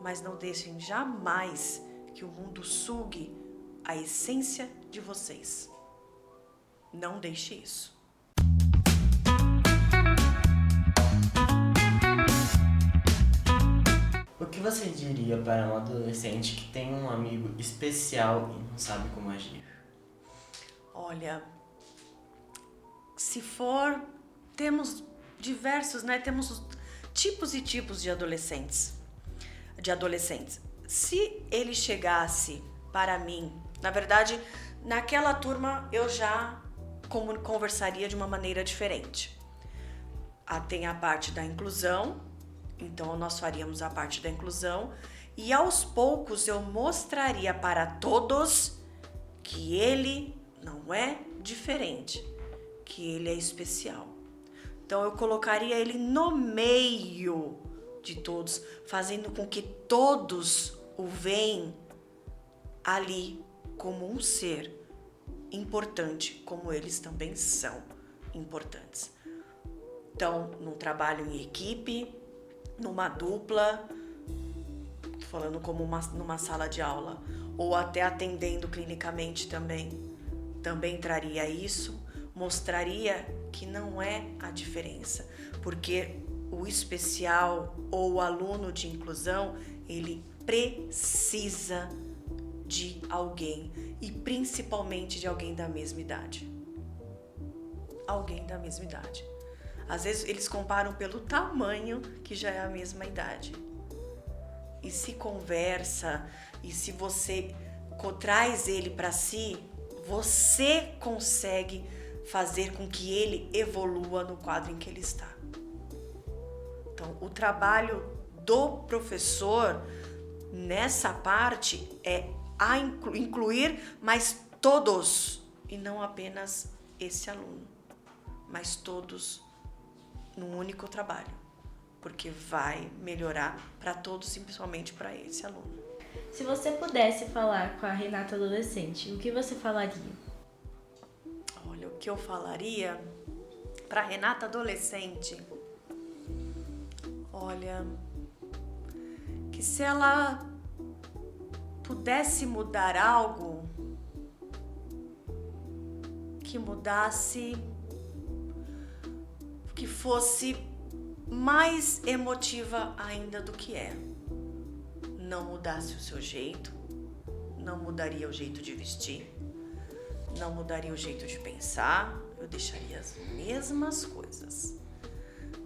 mas não deixem jamais que o mundo sugue a essência de vocês. Não deixe isso. O que você diria para um adolescente que tem um amigo especial e não sabe como agir? Olha, temos diversos, né? Temos tipos e tipos de adolescentes. Se ele chegasse para mim, na verdade, naquela turma eu já conversaria de uma maneira diferente. Tem a parte da inclusão, então nós faríamos a parte da inclusão e aos poucos eu mostraria para todos que ele não é diferente, que ele é especial. Então eu colocaria ele no meio de todos, fazendo com que todos o veem ali como um ser importante, como eles também são importantes. Então, num trabalho em equipe, numa dupla, falando como numa sala de aula, ou até atendendo clinicamente também traria isso, mostraria que não é a diferença, porque o especial ou o aluno de inclusão, ele precisa de alguém e principalmente de alguém da mesma idade. Alguém da mesma idade. Às vezes eles comparam pelo tamanho que já é a mesma idade. E se conversa, e se você traz ele para si, você consegue fazer com que ele evolua no quadro em que ele está. Então, o trabalho do professor nessa parte é incluir mais todos, e não apenas esse aluno, mas todos num único trabalho, porque vai melhorar para todos e principalmente para esse aluno. Se você pudesse falar com a Renata adolescente, o que você falaria? Olha, o que eu falaria para Renata adolescente? Olha, que se ela pudesse mudar algo, que mudasse, que fosse mais emotiva ainda do que é. Não mudasse o seu jeito, não mudaria o jeito de vestir, não mudaria o jeito de pensar, eu deixaria as mesmas coisas,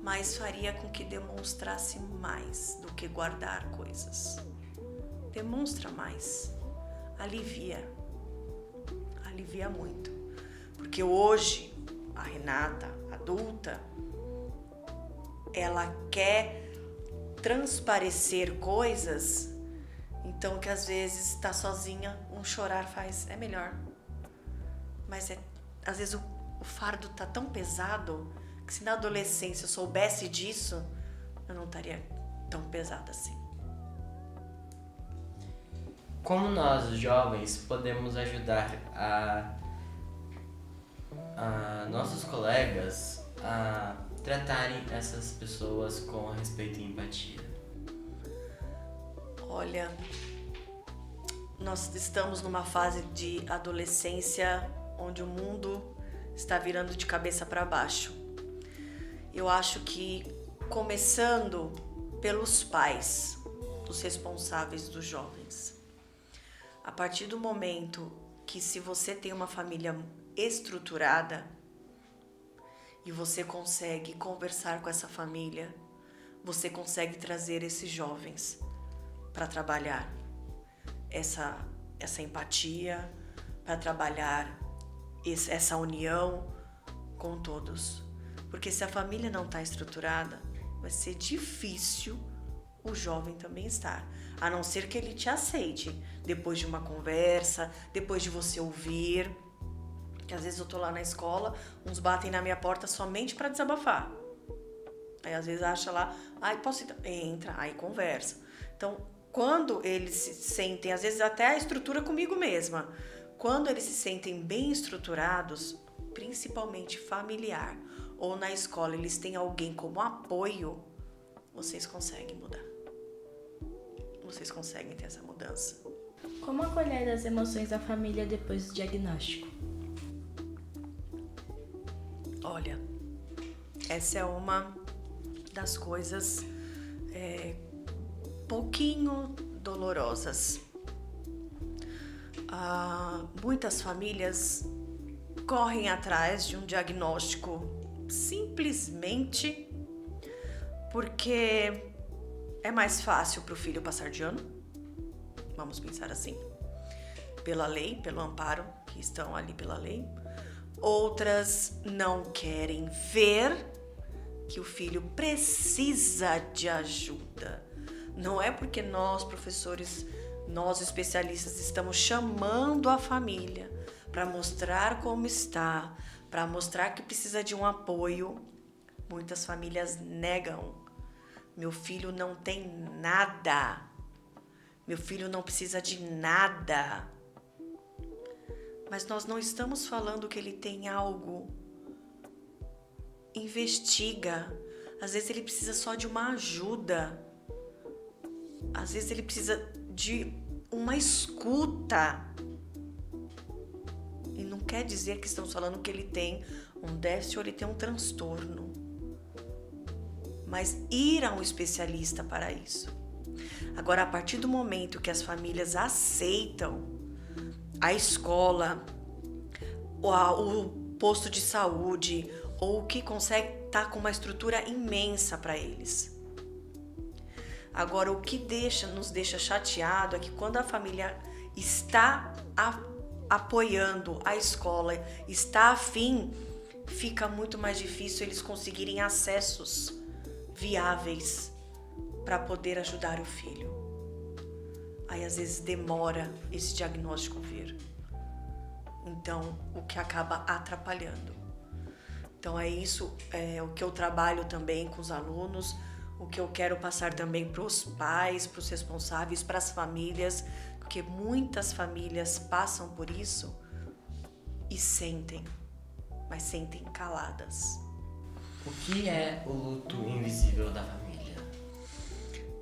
mas faria com que demonstrasse mais do que guardar coisas. Demonstra mais, alivia muito, porque hoje a Renata, adulta, ela quer transparecer coisas, então que às vezes está sozinha, um chorar é melhor. Mas às vezes o fardo tá tão pesado que se na adolescência eu soubesse disso, eu não estaria tão pesada assim. Como nós, jovens, podemos ajudar a nossos colegas a tratarem essas pessoas com respeito e empatia? Olha, nós estamos numa fase de adolescência onde o mundo está virando de cabeça para baixo. Eu acho que começando pelos pais, os responsáveis dos jovens. A partir do momento que se você tem uma família estruturada e você consegue conversar com essa família, você consegue trazer esses jovens para trabalhar essa empatia, para trabalhar essa união com todos. Porque se a família não está estruturada, vai ser difícil o jovem também estar. A não ser que ele te aceite depois de uma conversa, depois de você ouvir. Que às vezes eu tô lá na escola, uns batem na minha porta somente para desabafar. Aí às vezes acha lá, posso entrar? Entra, aí conversa. Então, quando eles se sentem, às vezes até a estrutura comigo mesma, quando eles se sentem bem estruturados, principalmente familiar, ou na escola eles têm alguém como apoio, vocês conseguem mudar. vocês conseguem ter essa mudança. Como acolher as emoções da família depois do diagnóstico? Olha, essa é uma das coisas pouquinho dolorosas. Muitas famílias correm atrás de um diagnóstico simplesmente porque é mais fácil para o filho passar de ano. Vamos pensar assim. Pela lei, pelo amparo que estão ali pela lei. Outras não querem ver que o filho precisa de ajuda. Não é porque nós, professores, nós especialistas, estamos chamando a família para mostrar como está, para mostrar que precisa de um apoio. Muitas famílias negam. Meu filho não tem nada. Meu filho não precisa de nada. Mas nós não estamos falando que ele tem algo. Investiga. Às vezes ele precisa só de uma ajuda. Às vezes ele precisa de uma escuta. E não quer dizer que estamos falando que ele tem um déficit ou ele tem um transtorno. Mas ir a um especialista para isso. Agora, a partir do momento que as famílias aceitam a escola, o posto de saúde, ou o que consegue estar com uma estrutura imensa para eles. Agora, o que nos deixa chateado é que quando a família está apoiando a escola, está afim, fica muito mais difícil eles conseguirem acessos viáveis para poder ajudar o filho. Aí às vezes demora esse diagnóstico vir. Então, o que acaba atrapalhando. Então é isso, o que eu trabalho também com os alunos, o que eu quero passar também para os pais, para os responsáveis, para as famílias, porque muitas famílias passam por isso e sentem, mas sentem caladas. O que é o luto invisível da família?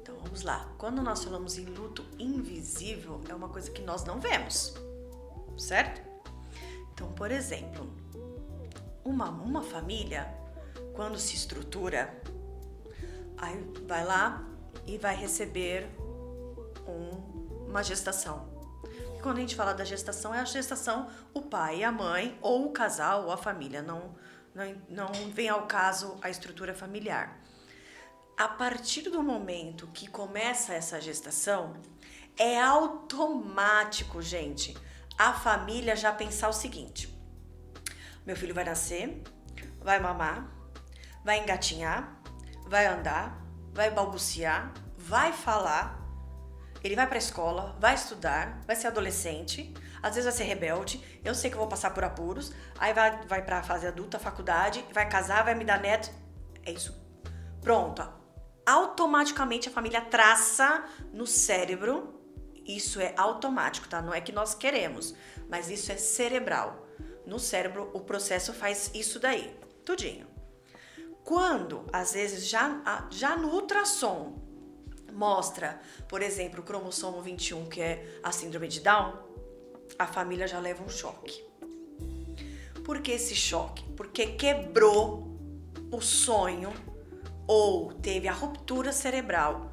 Então vamos lá. Quando nós falamos em luto invisível, é uma coisa que nós não vemos, certo? Então, por exemplo, uma família, quando se estrutura, aí vai lá e vai receber uma gestação. E quando a gente fala da gestação, é a gestação, o pai, a mãe, ou o casal, ou a família, não vem ao caso a estrutura familiar. A partir do momento que começa essa gestação, é automático, gente, a família já pensar o seguinte: meu filho vai nascer, vai mamar, vai engatinhar, vai andar, vai balbuciar, vai falar, ele vai para a escola, vai estudar, vai ser adolescente, às vezes vai ser rebelde, eu sei que eu vou passar por apuros, aí vai para a fase adulta, faculdade, vai casar, vai me dar neto. É isso. Pronto. Automaticamente a família traça no cérebro, isso é automático, tá? Não é que nós queremos, mas isso é cerebral. No cérebro, o processo faz isso daí, tudinho. Quando, às vezes, já no ultrassom, mostra, por exemplo, o cromossomo 21, que é a síndrome de Down, a família já leva um choque. Por que esse choque? Porque quebrou o sonho ou teve a ruptura cerebral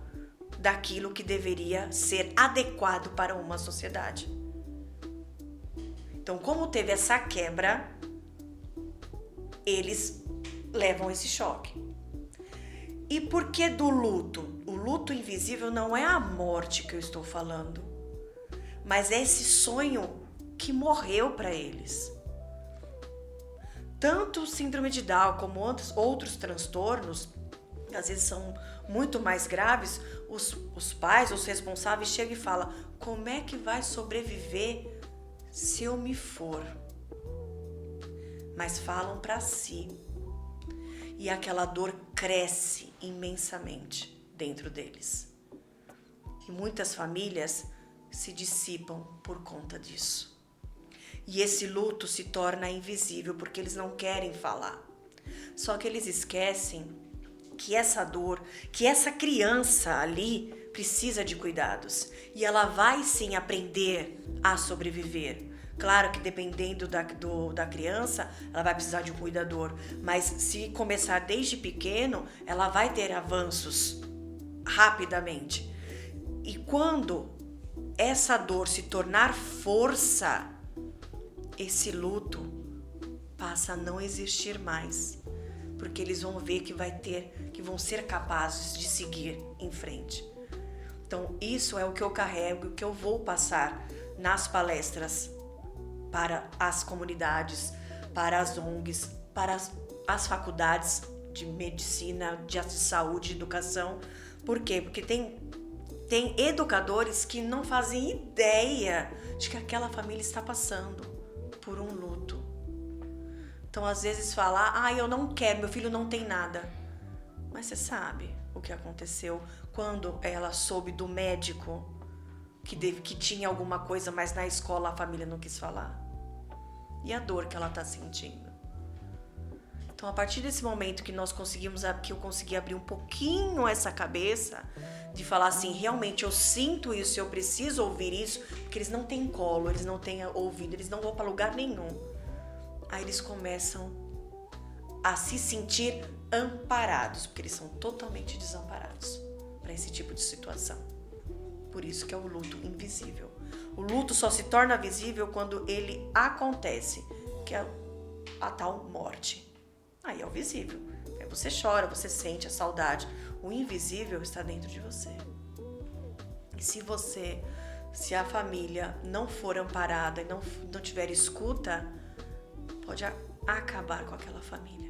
daquilo que deveria ser adequado para uma sociedade. Então, como teve essa quebra, eles levam esse choque. E por que do luto? O luto invisível não é a morte que eu estou falando, mas é esse sonho que morreu para eles. Tanto o síndrome de Down como outros transtornos, que às vezes são muito mais graves, os pais, os responsáveis chegam e falam: como é que vai sobreviver se eu me for? Mas falam para si. E aquela dor cresce imensamente dentro deles. E muitas famílias se dissipam por conta disso. E esse luto se torna invisível porque eles não querem falar. Só que eles esquecem que essa dor, que essa criança ali precisa de cuidados. E ela vai sim aprender a sobreviver. Claro que dependendo da criança, ela vai precisar de um cuidador. Mas se começar desde pequeno, ela vai ter avanços rapidamente. E quando essa dor se tornar força, esse luto passa a não existir mais. Porque eles vão ver que vão ser capazes de seguir em frente. Então, isso é o que eu carrego, o que eu vou passar nas palestras para as comunidades, para as ONGs, para as faculdades de medicina, de saúde, de educação. Por quê? Porque tem educadores que não fazem ideia de que aquela família está passando por um luto. Então, às vezes fala, eu não quero, meu filho não tem nada. Mas você sabe o que aconteceu quando ela soube do médico que tinha alguma coisa, mas na escola a família não quis falar? E a dor que ela está sentindo? Então, a partir desse momento que eu consegui abrir um pouquinho essa cabeça, de falar assim, realmente eu sinto isso, eu preciso ouvir isso, porque eles não têm colo, eles não têm ouvido, eles não vão para lugar nenhum. Aí eles começam a se sentir amparados, porque eles são totalmente desamparados para esse tipo de situação. Por isso que é o luto invisível. O luto só se torna visível quando ele acontece, que é a tal morte. Aí é o visível. Aí você chora, você sente a saudade. O invisível está dentro de você. E se a família não for amparada e não tiver escuta, pode acabar com aquela família.